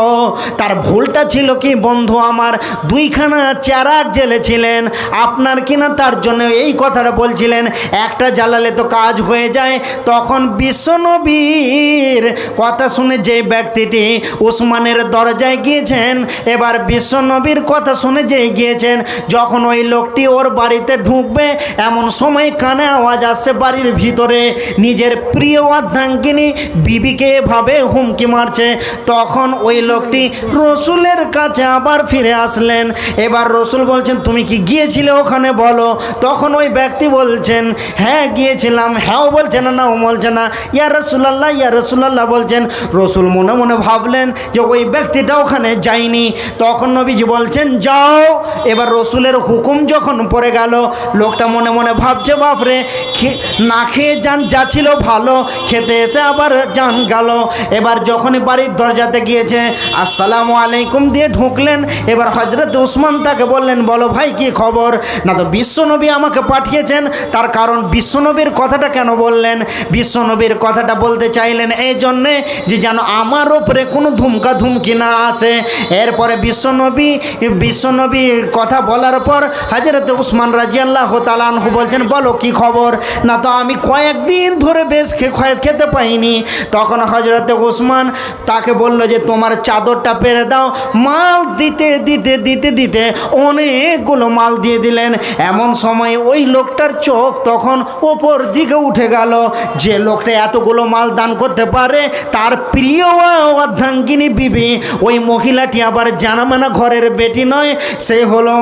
তার ভুলটা ছিল কি বন্ধু আমার, দুইখানা চেরাগ জ্বেলেছিলেন, আপনার কিনা তার জন্য এই কথাটা বলছিলেন, একটা জ্বালালে তো কাজ হয়ে যায়। তখন বিশ্বনবীর কথা শুনে যে ব্যক্তিটি ওসমানের দরজায় গিয়েছেন, এবার বিশ্বনবীর কথা শুনে যে গিয়েছেন, যখন ওই লোকটি ওর বাড়িতে ঢুকবে এমন সময় কানে আওয়াজ আসছে বাড়ির ভিতরে নিজের প্রিয় অর্ধাঙ্গিনী বিবিকে এভাবে হুমকি মারছে। তখন ওই লোকটি রসুলের কাছে আবার ফিরে আসলেন। এবার রসুল বলছেন, তুমি কি গিয়েছিলে ওখানে বলো? তখন ওই ব্যক্তি বলছেন, হ্যাঁ গিয়েছিলাম। হ্যাঁও বলছে না, নাও বলছে না। ইয়া রাসূলুল্লাহ, ইয়া রাসূলুল্লাহ বলছেন। রসুল মনে মনে ভাবলেন যে ওই ব্যক্তিটা ওখানে যায়নি। তখন নবীজি বলছেন, যাও। এবার রসুলের হুকুম যখন পড়ে গেল, লোকটা মনে মনে ভাবছে, বাপরে না খেয়ে যান যাচ্ছিল ভালো, খেতে এসে আবার যান গেল। এবার যখনই বাড়ির দরজাতে গিয়েছে, আসসালামু আলাইকুম দিয়ে ঢুকলেন। এবার হযরত ওসমান তাকে বললেন, বলো ভাই কি খবর? না তো বিশ্বনবী আমাকে পাঠিয়েছেন। তার কারণ বিশ্বনবীর কথাটা কেন বললেন? বিশ্বনবীর কথাটা বলতে চাইলেন এই জন্যে যে যেন আমার ওপরে কোনো ধুমকা ধুমকি না আসে। এরপরে বিশ্বনবীর কথা বলার পর হযরত ওসমান রাদিয়াল্লাহু তাআলা আনহু বলছেন, বলো কি খবর? না তো আমি কয়েকদিন ধরে বেশ খেতে পাইনি। তখন হযরত ওসমান তাকে বলল যে তোমার চাদরটা পেরে দাও। মাল দিতে দিতে দিতে দিতে অনেকগুলো মাল দিয়ে দিলেন। এমন সময় ওই লোকটার চোখ তখন ওপর দিকে উঠে গেল, যে লোকটা এতগুলো মাল দান করতে পারে তার প্রিয় অর্ধাঙ্গিনী বিবি, ওই মহিলাটি আবার জানামানা ঘরের বেটি নয়, সে হলো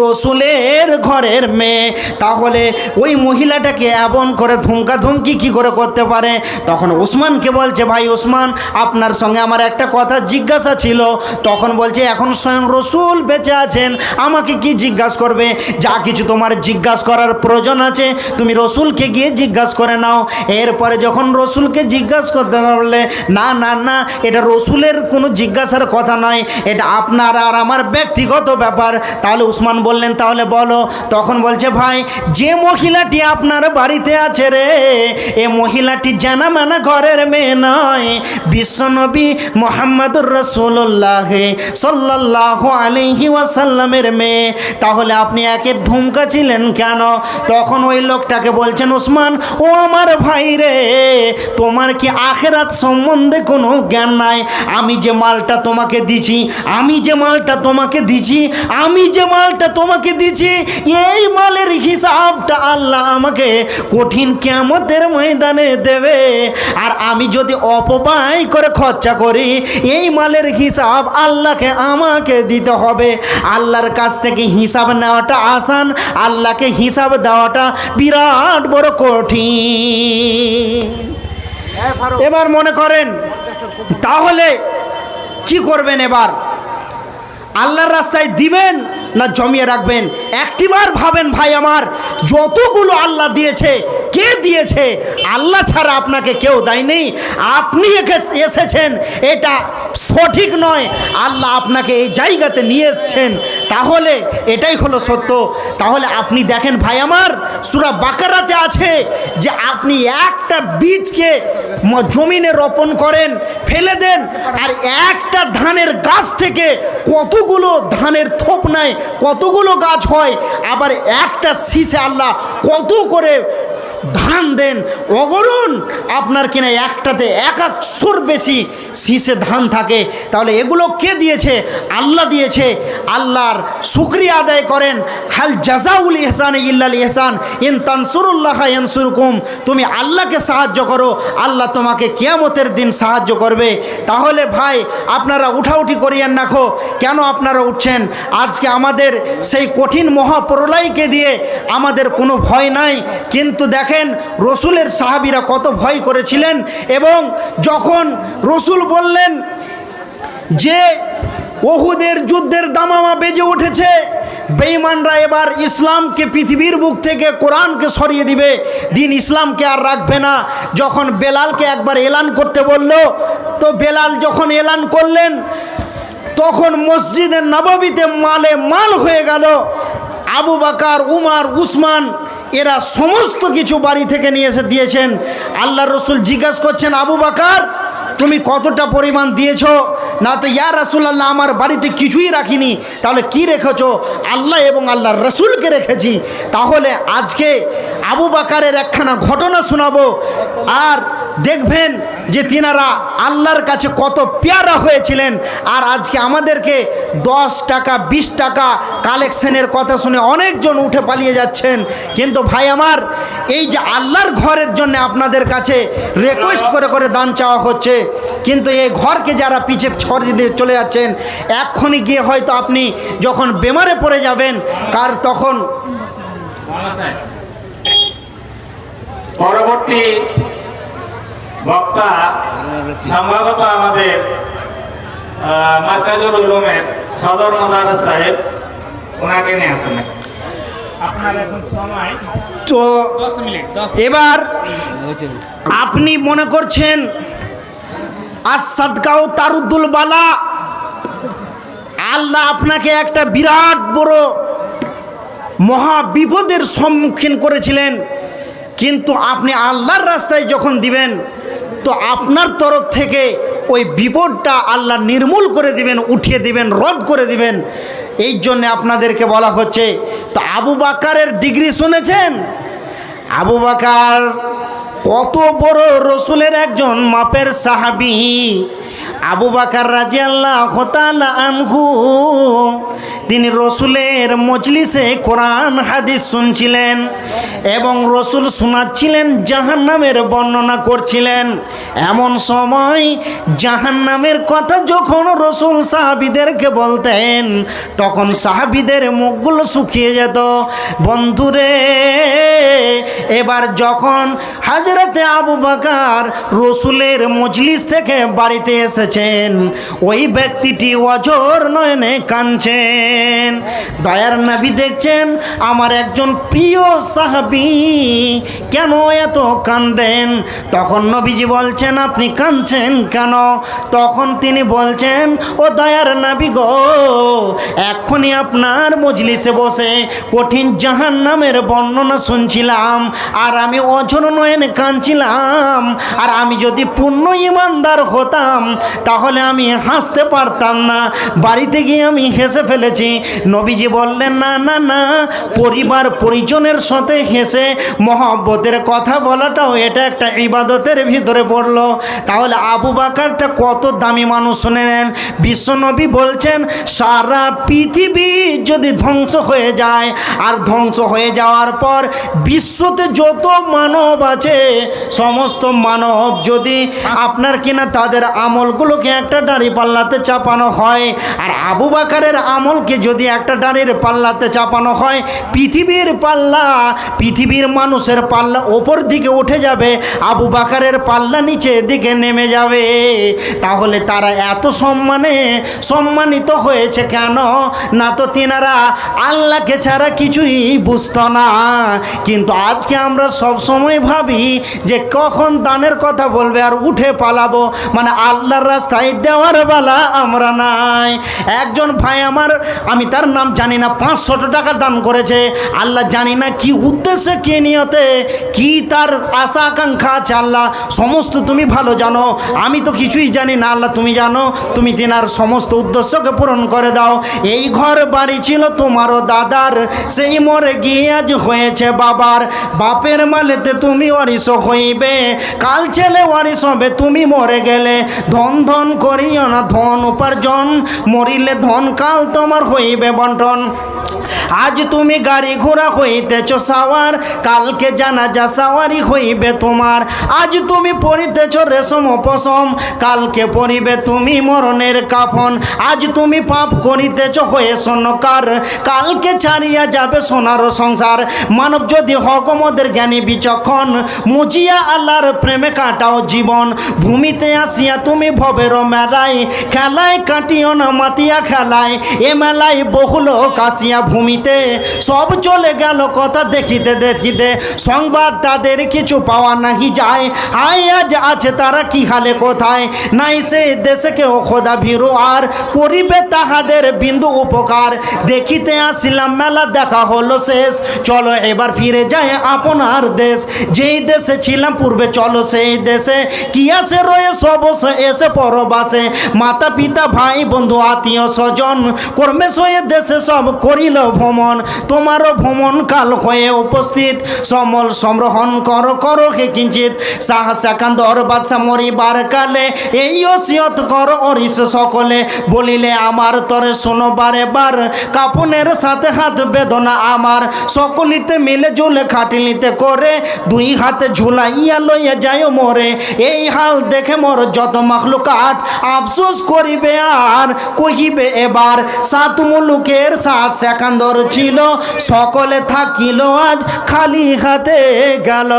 রসুলের ঘরের মেয়ে। তাহলে ওই মহিলাটাকে এমন করে ধুমকা ধুমকি কী করে করতে পারে? তখন ওসমানকে বলছে, ভাই ওসমান, আপনার সঙ্গে আমার একটা কথা জিজ্ঞাসা ছিল। তখন বলছে, এখন স্বয়ং রসুল বেঁচে আছেন, আমাকে কি জিজ্ঞাসা করবে? যা কিছু তোমার জিজ্ঞাসা করার প্রয়োজন আছে তুমি রসুলকে গিয়ে জিজ্ঞাসা করে নাও। এরপরে যখন রসুলকে জিজ্ঞাসা করতে পারলে, না না না, এটা রসুলের কোনো জিজ্ঞাসার কথা নয়, এটা আপনার আর আমার ব্যক্তিগত ব্যাপার। তাহলে উসমান বললেন, তাহলে বলো। তখন বলছে, ভাই যে মহিলাটি আপনার বাড়িতে আছে রে, এ মহিলাটি জানামানা ঘরের মেয়ে নয়, বিশ্বনবী মুহাম্মদুর রাসূলুল্লাহ সাল্লাল্লাহু আলাইহি ওয়াসাল্লামের মেয়ে। তাহলে আপনি একে ধমকাছিলেন কেন? তখন ওই লোকটাকে বলছেন, ওসমান ও আমার ভাই রে, তোমার কি আখিরাত সম্বন্ধে কোনো জ্ঞান নাই? আমি যে মালটা তোমাকে দিছি, এই মালের হিসাবটা আল্লাহ আমাকে কঠিন কিয়ামতের ময়দানে দেবে। আর আমি যদি অপব্যয় করে খরচা করি, এই মালের হিসাব আল্লাহকে আমাকে দিতে হবে। আল্লাহর কাছ থেকে হিসাব নেওয়াটা আসান, আল্লাহকে হিসাব দেওয়াটা বিরাট বড় কঠিন। এবার মনে করেন, তাহলে কি করবেন? এবার আল্লাহর রাস্তায় দিবেন না জমিয়ে রাখবেন? একটিবার ভাবেন ভাই আমার, যতগুলো আল্লাহ দিয়েছে, কে দিয়েছে? আল্লাহ ছাড়া আপনাকে কেউ দেয়নি। আপনি এসেছেন, এটা সঠিক নয়, আল্লাহ আপনাকে এই জায়গাতে নিয়ে এসেছেন, তাহলে এটাই হলো সত্য। তাহলে আপনি দেখেন ভাই আমার, সূরা বাকারাতে আছে যে আপনি একটা বীজকে জমিনে রোপণ করেন, ফেলে দেন, আর একটা ধানের গাছ থেকে কতগুলো ধানের থোপ নেয়, কতগুলো গাছ হয়। আবার একটা শীষে আল্লাহ কত করে ধান দেন, অগরণ আপনার কিনা একটাতে 100 বেশি শীষে ধান থাকে। তাহলে এগুলো কে দিয়েছে? আল্লাহ দিয়েছে। আল্লাহর শুকরিয়া আদায় করেন। হাল জাযাউল ইহসান ইল্লাল ইহসান, ইন তানসুরুল্লাহ ইয়ানসুরকুম। তুমি আল্লাহকে সাহায্য করো, আল্লাহ তোমাকে কিয়ামতের দিন সাহায্য করবে। তাহলে ভাই আপনারা উঠাউঠি করিয়েন নাখো, কেন আপনারা উঠছেন? আজকে আমাদের সেই কঠিন মহাপ্রলয়কে দিয়ে আমাদের কোনো ভয় নাই, কিন্তু দেখেন রসুলের সাহাবীরা কত ভয় করেছিলেন। এবং যখন রসুল বললেন যে উহুদের যুদ্ধের দামামা বেজে উঠেছে, বেঈমানরা এবার ইসলামকে পৃথিবীর বুক থেকে, কোরআনকে সরিয়ে দিবে, দিন ইসলামকে আর রাখবে না। যখন বেলালকে একবার এলান করতে বলল, তো বেলাল যখন এলান করলেন, তখন মসজিদের নববীতে মালে মাল হয়ে গেল। আবু বকর, উমর, উসমান এরা সমস্ত কিছু বাড়ি থেকে নিয়ে এসে দিয়েছেন। আল্লাহর রসুল জিজ্ঞাসা করছেন, আবু বকর তুমি কতটা পরিমাণ দিয়েছো? না তো ইয়া রাসূলুল্লাহ আমার বাড়িতে কিছুই রাখিনি। তাহলে কি রেখেছো? আল্লাহ এবং আল্লাহর রসুলকে রেখেছি। তাহলে আজকে আবু বকরের একখানা ঘটনা শোনাবো, আর দেখবেন যে তিনারা আল্লাহর কাছে কত পেয়ারা হয়েছিলেন। আর আজকে আমাদেরকে 10 টাকা 20 টাকা কালেকশনের কথা শুনে অনেকজন উঠে পালিয়ে যাচ্ছেন। কিন্তু ভাই আমার, এই যে আল্লাহর ঘরের জন্য আপনাদের কাছে রিকোয়েস্ট করে করে দান চাওয়া হচ্ছে, কিন্তু এই ঘরকে যারা পিছে ছড়িয়ে দিয়ে চলে যাচ্ছেন, এক্ষুনি গিয়ে হয়তো আপনি যখন বেমারে পড়ে যাবেন তখন পরবর্তী বক্তা সম্ভবত আমাদের মার্কাজুল উলুমের সদর মোদাররেস সাহেব, ওনাকে নিয়ে আসেন। আপনার এখন সময় তো 10 মিনিট। এবার আপনি মনে করছেন আস-সাদকাও তারুদ্দুল বালা, আল্লাহ আপনাকে একটা বিরাট বড় মহা বিপদের সম্মুখীন করেছিলেন, কিন্তু আপনি আল্লাহর রাস্তায় যখন দিবেন তো আপনার তরফ থেকে ওই বিপদটা আল্লাহ নির্মূল করে দিবেন, উঠিয়ে দিবেন, রদ করে দিবেন। এই জন্যে আপনাদেরকে বলা হচ্ছে। তো আবু বকরের ডিগ্রি শুনেছেন? আবু বকর কত বড় রসুলের একজন মাপের সাহাবী। আবু বকর রাদিয়াল্লাহু তাআলা আনহু তিনি রসুলের মজলিসে কোরআন হাদিস শুনছিলেন এবং রসুল শোনাচ্ছিলেন, জাহান্নামের বর্ণনা করছিলেন। এমন সময় জাহান্নামের কথা যখন রসুল সাহাবীদেরকে বলতেন, তখন সাহাবীদের মুখগুলো শুকিয়ে যেত। বন্ধুরে, এবার যখন হযরতে আবু বকর রসুলের মজলিস থেকে বাড়িতে এসেছেন, ওই ব্যক্তিটি অঝোর নয়নে কাঁদছেন। দয়ার নবী দেখছেন আমার একজন প্রিয় সাহাবী কেন এত কাঁদেন? তখন নবীজি বলছেন, আপনি কাঁদছেন কেন? তখন তিনি বলছেন, ও দয়ার নবী গো, এক্ষুনি আপনার মজলিসে বসে কঠিন জাহান্নামের বর্ণনা শুনছিলাম, আর আমি অঝোর নয়নে কাঁদছিলাম। আর আমি যদি পূর্ণ ঈমানদার হতাম তাহলে আমি হাসতে পারতাম না, বাড়িতে গিয়ে আমি হেসে ফেলেছি। নবীজি বললেন, না না না, পরিবার পরিজনের সাথে হেসে মহব্বতের কথা বলাটাও এটা একটা ইবাদতের ভিতরে পড়লো। তাহলে আবু বকরটা কত দামি মানুষ শুনে নেন। বিশ্বনবী বলছেন, সারা পৃথিবী যদি ধ্বংস হয়ে যায়, আর ধ্বংস হয়ে যাওয়ার পর বিশ্বতে যত মানব আছে সমস্ত মানব যদি আপনার কিনা তাদের আমলগুলোকে একটা দাড়ি পাল্লাতে চাপানো হয়, আর আবু বকরের আমলকে যদি একটা দাড়ির পাল্লাতে চাপানো হয়, পৃথিবীর পাল্লা, পৃথিবীর মানুষের পাল্লা ওপর দিকে উঠে যাবে, আবু বকরের পাল্লা নিচের দিকে নেমে যাবে। তাহলে তারা এত সম্মানিত হয়েছে কেন? না তো তিনারা আল্লাহকে ছাড়া কিছুই বুঝতো না। কিন্তু আজকে আমরা সব সময় ভাবি যে কখন দানের কথা বলবে আর উঠে পালাবো, মানে আল্লাহর রাস্তায় দেওয়ার বেলা আমরা নাই। একজন ভাই আমার, আমি তার নাম জানি না, 500 টাকা দান করেছে। আল্লাহ জানি না কি উদ্দেশ্যে, কি নিয়তে, কি তার আশা আকাঙ্ক্ষা আছে, আল্লাহ সমস্ত তুমি ভালো জানো, আমি তো কিছুই জানি না। আল্লাহ তুমি জানো, তুমি তিনার সমস্ত উদ্দেশ্যকে পূরণ করে দাও। এই ঘর বাড়ি ছিল তোমারও দাদার, সেই মরে গিয়ে আজ হয়েছে বাবার। বাপের মালেতে তুমি ওয়ারিশ হইবে, কাল ছেলে ওয়ারিশ হবে তুমি মরে গেলে। ধন ধন করিও না ধন উপার্জন, মরিলে ধন কাল তোমার হইবে বন্টন। আজ তুমি গাড়ি ঘোড়া হইতেছ সাওয়ার, কালকে জানাজা সাওয়ারি হইবে তোমার। আজ তুমি পরিতেছ রেশম পশম, কালকে পরিবে তুমি মরণের কাফন। আজ তুমি পাপ করিতেছ হয়ে সোনকার, কালকে ছাড়িয়া যাবে সোনার সংসার। মানব যদি হকমদের জ্ঞানী বিচক্ষণ, মুজিয়া আল্লাহর প্রেমে কাটাও জীবন। ভূমিতে আসিয়া তুমি ভবের মেলায়, খেলায় কাটিও না মাতিয়া খেলায়, এ মেলায় বহু লোক আসিয়া ভূমিতে সব চলে গেল কথা দেখিতে দেখিতে, সংবাদ তাদের কিছু পাওয়া নাহি যায়। আজ আছে তারা কি হালে কোথায়, নাই সে দেশে কেউ খোদা ভীরু আর করিবে তাহাদের বিন্দু উপকার। দেখিতে আসিলাম মেলা দেখা হলো শেষ, চলো এবার ফিরে যায় আপনার দেশ। যেই দেশে ছিলাম পূর্বে চলো সেই দেশে, কি আসে রয়ে সব এসে পরবাসে। মাতা পিতা ভাই বন্ধু আত্মীয় স্বজন কর্মে সয়ে দেশে সব করিল ভ্রমণ। তোমারও ভ্রমণ কাল হয়ে উপস্থিত, সমল সংগ্রহণ করো হে কিঞ্চিত। শাহ সেকান্দর বাদশাহ মরিবার কালে এই ওসিয়ত কর অরিস সকলে। বলিলে আমার তরে শোনো বারে বার, কাপনের সাথে হাত বেদনা আমার। সকলিতে মিলে ঝুলে খাটিলিতে করে, দুই হাতে ঝুলাইয়া লইয়া যায় মরে। এই হাল দেখে মোর যত মাখলুকাত আফসোস করিবে আর কহিবে এবার। সাত মুলুকের সাত সেকান্দর ছিল, সকলে থাকিল আজ খালি হাতে গেল।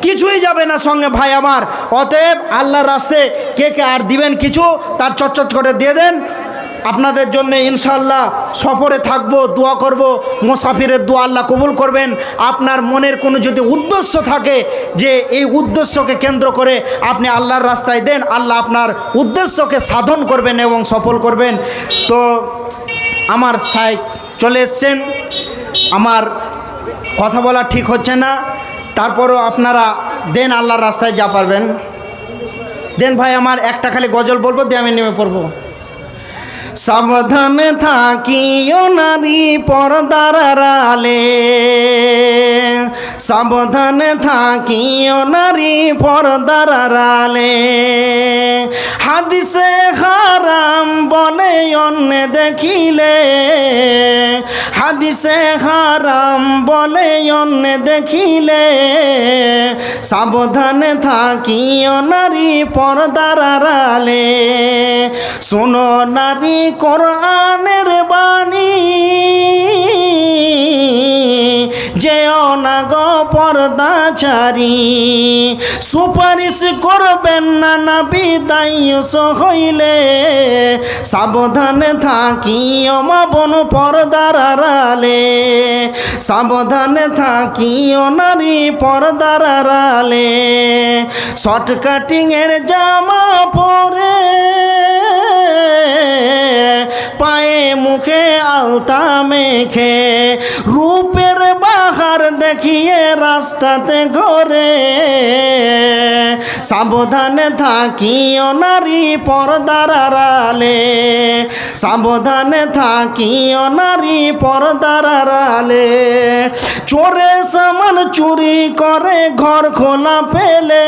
কিছুই যাবে না সঙ্গে ভাই আমার। অতএব আল্লাহর রাস্তায় কে কে আর দিবেন কিছু, তার চটচট করে দিয়ে দেন। আপনাদের জন্য ইনশাআল্লাহ সফরে থাকবো, দোয়া করব, মুসাফিরের দোয়া আল্লাহ কবুল করবেন। আপনার মনের কোনো যদি উদ্দেশ্য থাকে যে এই উদ্দেশ্যকে কেন্দ্র করে আপনি আল্লাহর রাস্তায় দেন, আল্লাহ আপনার উদ্দেশ্যকে সাধন করবেন এবং সফল করবেন। তো আমার শাইখ চলে এসছেন, আমার কথা বলা ঠিক হচ্ছে না, তারপরও আপনারা দেন আল্লাহর রাস্তায় যা পারবেন দেন। ভাই আমার একটা খালি গজল বলবো দিয়ে আমি নেমে পড়বো। সাবধানে থাকিও নারী পর্দার আড়ালে, সাবধানে থাকিও নারী পর্দার আড়ালে। হাদিসে হারাম বলে অন্য দেখিলে, হাদিসে হারাম বলে অন্য দেখিলে। সাবধানে থাকিও নারী পর্দার আড়ালে। শোনো নারী কোরআনের বাণী, যেও না গো পর্দাচারী। সুপারিশ করবেন না নবী দায়ুস হইলে, সাবধানে থাকিও মা বোন পর্দার আড়ালে। সাবধানে থাকিও নারী পর্দার আড়ালে। শর্ট কাটিংয়ের জামা পরে, পায়ে মুখে আলতা মেখে, রূপের বাহার দেখিয়ে রাস্তাতে ঘোরে। সাবধানে থাকিও নারী পর্দার আড়ালে, সাবধানে থাকিও নারী পর্দার আড়ালে। চোরে সামান চুরি করে ঘর খোলা পেলে,